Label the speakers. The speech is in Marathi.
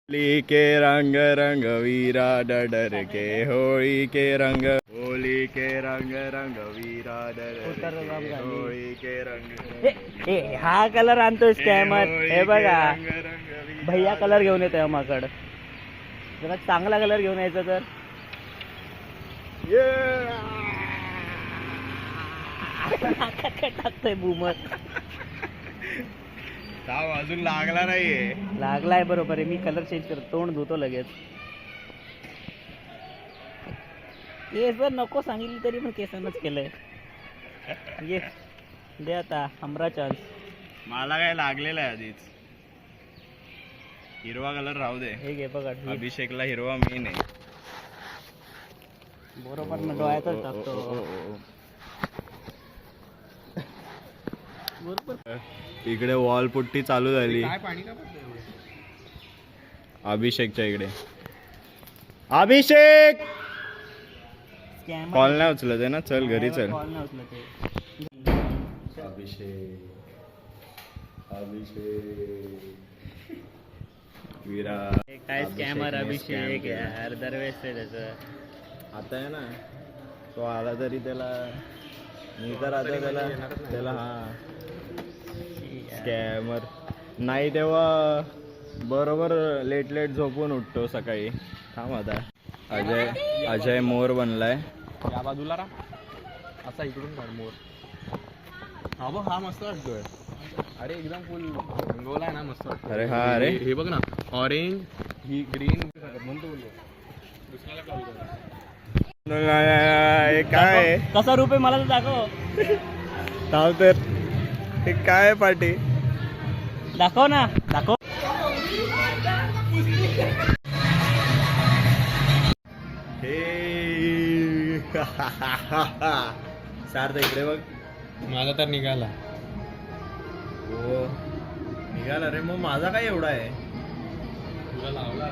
Speaker 1: होली के रंग रंग वीरा डर के होली के रंग होली के रंग रंग वीरा डर होली के रंग
Speaker 2: हा कलर आणतोय स्कॅमर. हे बघा भैया कलर घेऊन येतोय आम्हाकडं. जरा चांगला कलर घेऊन यायचा तर टाकतोय बूमर.
Speaker 1: ताव अजून लागला नाहीये.
Speaker 2: लागलाय बरोबर आहे. मी कलर चेंज करतो. तोंड धुतो लगेच. केस जर नको सांगितली तरी पण केसांनाच केलंय. ये दे आता हमरा चान्स.
Speaker 1: मला काय लागलेलं आहे आधीच. हिरवा कलर राहू दे.
Speaker 2: हे घे बघा.
Speaker 1: अभिषेकला हिरवा मेन आहे.
Speaker 2: बरोबर ना डोळ्यातच टाकतो. बरोबर.
Speaker 1: इकडे वॉल पुट्टी चालू झाली अभिषेकच्या इकडे. अभिषेक कॉल नाही उचलत आहे ना. चल घरी चल. अभिषेक अभिषेक वीरा
Speaker 2: काय स्कॅमर अभिषेक यार. दरवेळेस आहे त्याचं.
Speaker 1: आता आहे ना तो आला तरी त्याला मी तर आता त्याला हा स्कॅमर नाही. तेव्हा बरोबर लेट लेट झोपून उठतो सकाळी. थांब आता. अजय मोर बनलाय
Speaker 3: या बाजूला रा असा इकडून काढ मोर. हा बघ हा मस्त वाटतोय. अरे एकदम फुल रंगवलाय ना मस्त वाटतो.
Speaker 1: अरे हा अरे
Speaker 3: हे बघ ना ऑरेंज ही ग्रीन म्हणतो बोललो. दुसऱ्याला
Speaker 1: काय
Speaker 2: कसा रुपये मला तर दाखव.
Speaker 1: थांब तर. हे काय पार्टी
Speaker 2: दाखव ना. दाखव.
Speaker 1: हे सार्थ इकडे बघ.
Speaker 3: माझा तर निघाला.
Speaker 1: हो निघाला रे. मग माझा काय एवढा आहे.
Speaker 3: तुला लावला